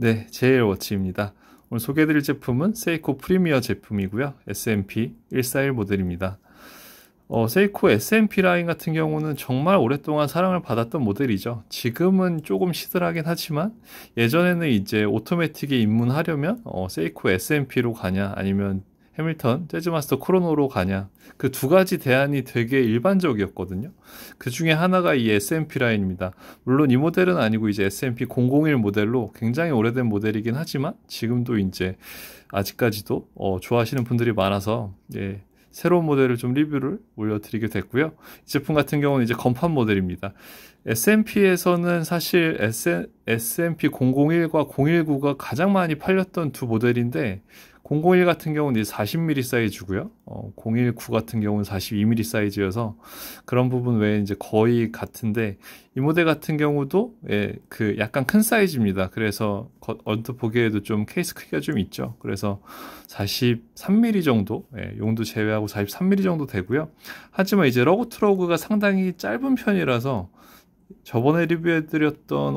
네, 제일워치입니다. 오늘 소개해드릴 제품은 세이코 프리미어 제품이고요. SMP 141 모델입니다. 세이코 SMP 라인 같은 경우는 정말 오랫동안 사랑을 받았던 모델이죠. 지금은 조금 시들하긴 하지만 예전에는 이제 오토매틱에 입문하려면 세이코 SMP로 가냐 아니면 해밀턴 재즈마스터 크로노로 가냐, 그 두 가지 대안이 되게 일반적이었거든요. 그 중에 하나가 이 SMP 라인입니다. 물론 이 모델은 아니고 이제 SMP 001 모델로 굉장히 오래된 모델이긴 하지만 지금도 이제 아직까지도 좋아하시는 분들이 많아서 새로운 모델을 좀 리뷰를 올려드리게 됐고요. 이 제품 같은 경우는 이제 건판 모델입니다. SMP에서는 사실 SMP 001과 019가 가장 많이 팔렸던 두 모델인데 001 같은 경우는 이제 40mm 사이즈고요. 019 같은 경우는 42mm 사이즈여서 그런 부분 외에 이제 거의 같은데 이 모델 같은 경우도 그 약간 큰 사이즈입니다. 그래서 언뜻 보기에도 좀 케이스 크기가 좀 있죠. 그래서 43mm 정도, 용도 제외하고 43mm 정도 되고요. 하지만 이제 러그 트러그가 상당히 짧은 편이라서 저번에 리뷰해드렸던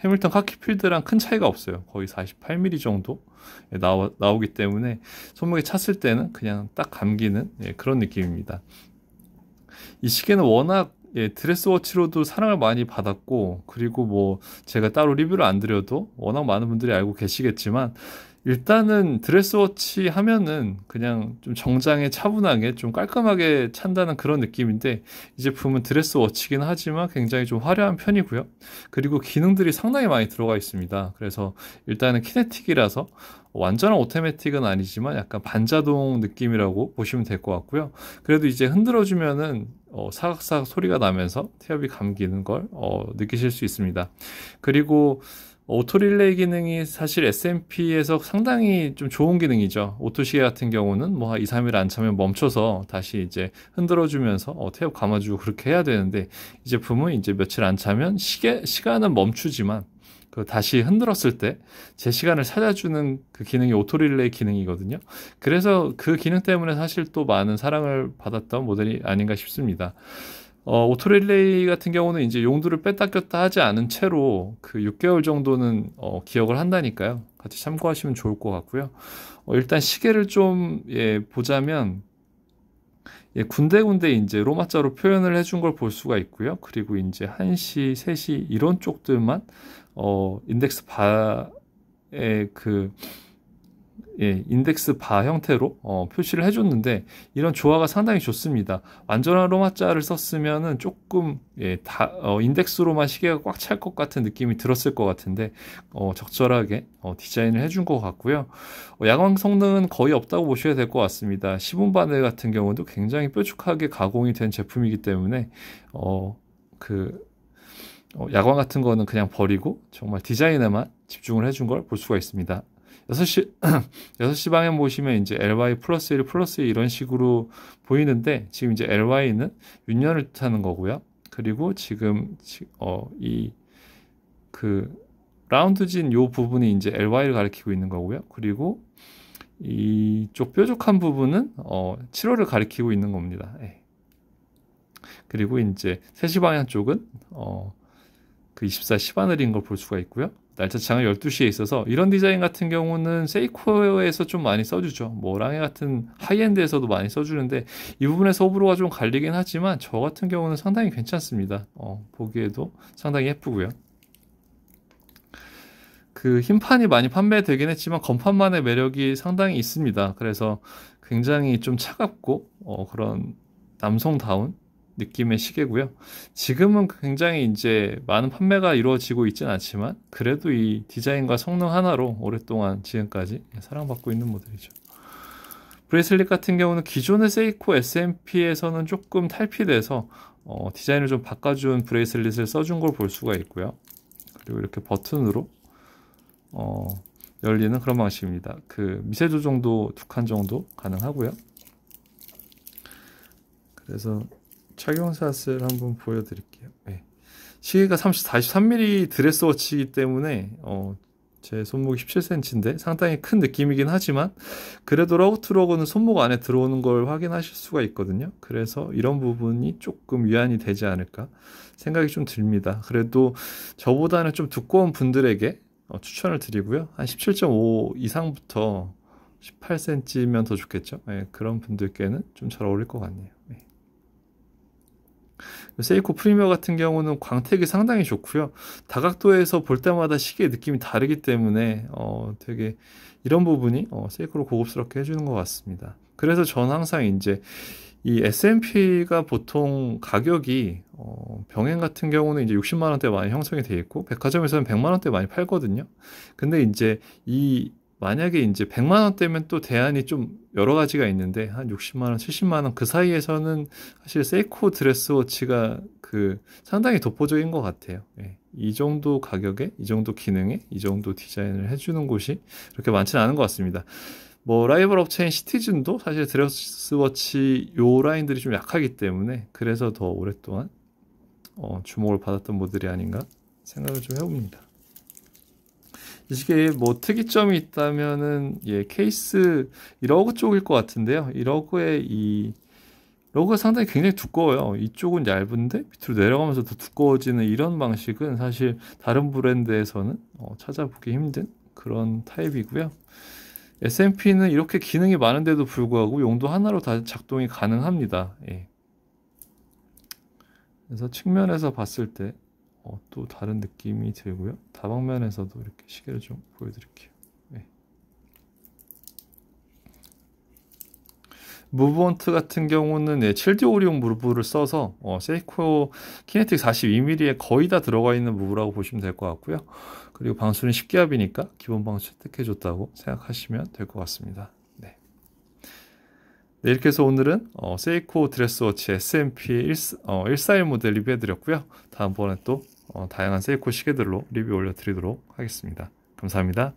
해밀턴 카키필드랑 큰 차이가 없어요. 거의 48mm 정도 나오기 때문에 손목에 찼을 때는 그냥 딱 감기는 그런 느낌입니다. 이 시계는 워낙 드레스워치로도 사랑을 많이 받았고, 그리고 뭐 제가 따로 리뷰를 안 드려도 워낙 많은 분들이 알고 계시겠지만 일단은 드레스워치 하면은 그냥 좀 정장에 차분하게 좀 깔끔하게 찬다는 그런 느낌인데 이 제품은 드레스워치긴 하지만 굉장히 좀 화려한 편이고요. 그리고 기능들이 상당히 많이 들어가 있습니다. 그래서 일단은 키네틱이라서 완전한 오토매틱은 아니지만 약간 반자동 느낌이라고 보시면 될 것 같고요. 그래도 이제 흔들어주면은 사각사각 소리가 나면서 태엽이 감기는 걸 느끼실 수 있습니다. 그리고 오토 릴레이 기능이 사실 SMP에서 상당히 좀 좋은 기능이죠. 오토시계 같은 경우는 뭐 2, 3일 안 차면 멈춰서 다시 이제 흔들어주면서 태엽 감아주고 그렇게 해야 되는데 이 제품은 이제 며칠 안 차면 시간은 멈추지만 그 다시 흔들었을 때 제 시간을 찾아주는 그 기능이 오토 릴레이 기능이거든요. 그래서 그 기능 때문에 사실 또 많은 사랑을 받았던 모델이 아닌가 싶습니다. 오토 릴레이 같은 경우는 이제 용도를 뺐다 꼈다 하지 않은 채로 그 6개월 정도는 기억을 한다니까요. 같이 참고하시면 좋을 것 같고요. 일단 시계를 좀 보자면 군데군데 이제 로마자로 표현을 해준 걸 볼 수가 있고요. 그리고 이제 1시, 3시 이런 쪽들만 인덱스 바의 인덱스 바 형태로 표시를 해줬는데 이런 조화가 상당히 좋습니다. 완전한 로마자를 썼으면은 조금 인덱스로만 시계가 꽉 찰 것 같은 느낌이 들었을 것 같은데 적절하게 디자인을 해준 것 같고요. 야광 성능은 거의 없다고 보셔야 될 것 같습니다. 시분 바늘 같은 경우도 굉장히 뾰족하게 가공이 된 제품이기 때문에 야광 같은 거는 그냥 버리고 정말 디자인에만 집중을 해준 걸 볼 수가 있습니다. 6시 방향 보시면 이제 LY 플러스 1 플러스 2 이런 식으로 보이는데 지금 이제 LY는 윤년을 뜻하는 거고요. 그리고 지금 라운드진 요 부분이 이제 LY를 가리키고 있는 거고요. 그리고 이쪽 뾰족한 부분은 7월을 가리키고 있는 겁니다. 그리고 이제 3시 방향 쪽은 그 24 시바늘인 걸 볼 수가 있고요. 날짜 장은 12시에 있어서 이런 디자인 같은 경우는 세이코에서 좀 많이 써주죠. 뭐 랑해 같은 하이엔드에서도 많이 써주는데 이 부분에서 호불호가 좀 갈리긴 하지만 저 같은 경우는 상당히 괜찮습니다. 보기에도 상당히 예쁘고요. 그 흰판이 많이 판매되긴 했지만 건판만의 매력이 상당히 있습니다. 그래서 굉장히 좀 차갑고 그런 남성다운 느낌의 시계고요. 지금은 굉장히 이제 많은 판매가 이루어지고 있지는 않지만 그래도 이 디자인과 성능 하나로 오랫동안 지금까지 사랑받고 있는 모델이죠. 브레이슬릿 같은 경우는 기존의 세이코 SMP에서는 조금 탈피돼서 디자인을 좀 바꿔준 브레이슬릿을 써준 걸 볼 수가 있고요. 그리고 이렇게 버튼으로 열리는 그런 방식입니다. 그 미세 조정도 2칸 정도 가능하고요. 그래서 착용샷을 한번 보여드릴게요. 시계가 43mm 드레스워치이기 때문에 제 손목이 17cm인데 상당히 큰 느낌이긴 하지만 그래도 러그투러그는 손목 안에 들어오는 걸 확인하실 수가 있거든요. 그래서 이런 부분이 조금 위안이 되지 않을까 생각이 좀 듭니다. 그래도 저보다는 좀 두꺼운 분들에게 추천을 드리고요. 한 17.5 이상부터 18cm면 더 좋겠죠. 예, 그런 분들께는 좀 잘 어울릴 것 같네요. 예. 세이코 프리미어 같은 경우는 광택이 상당히 좋고요. 다각도에서 볼 때마다 시계의 느낌이 다르기 때문에 되게 이런 부분이 세이코를 고급스럽게 해주는 것 같습니다. 그래서 저는 항상 이제 이 S&P가 보통 가격이 병행 같은 경우는 이제 60만 원대 많이 형성이 되어 있고 백화점에서는 100만 원대 많이 팔거든요. 근데 이제 만약에 이제 100만 원대면 또 대안이 좀 여러 가지가 있는데 한 60만 원, 70만 원 그 사이에서는 사실 세이코 드레스워치가 상당히 독보적인 것 같아요. 예. 이 정도 가격에, 이 정도 기능에, 이 정도 디자인을 해주는 곳이 그렇게 많지는 않은 것 같습니다. 라이벌 업체인 시티즌도 사실 드레스워치 요 라인들이 좀 약하기 때문에 그래서 더 오랫동안 주목을 받았던 모델이 아닌가 생각을 좀 해봅니다. 이 시계에 특이점이 있다면은 케이스 이 러그 쪽일 것 같은데요. 이 러그가 상당히 굉장히 두꺼워요. 이쪽은 얇은데 밑으로 내려가면서 더 두꺼워지는 이런 방식은 사실 다른 브랜드에서는 찾아보기 힘든 그런 타입이고요. S&P는 이렇게 기능이 많은데도 불구하고 용도 하나로 다 작동이 가능합니다. 예. 그래서 측면에서 봤을 때 또 다른 느낌이 들고요. 다방면에서도 이렇게 시계를 좀 보여드릴게요. 예. 무브원트 같은 경우는 7D 오리온 무브를 써서 세이코 키네틱 42mm에 거의 다 들어가 있는 무브라고 보시면 될 것 같고요. 그리고 방수는 10기압이니까 기본 방수 혜택해줬다고 생각하시면 될 것 같습니다. 네. 네, 이렇게 해서 오늘은 세이코 드레스워치 S&P 141 모델 리뷰해드렸고요. 다음번에 또 다양한 세이코 시계들로 리뷰 올려드리도록 하겠습니다. 감사합니다.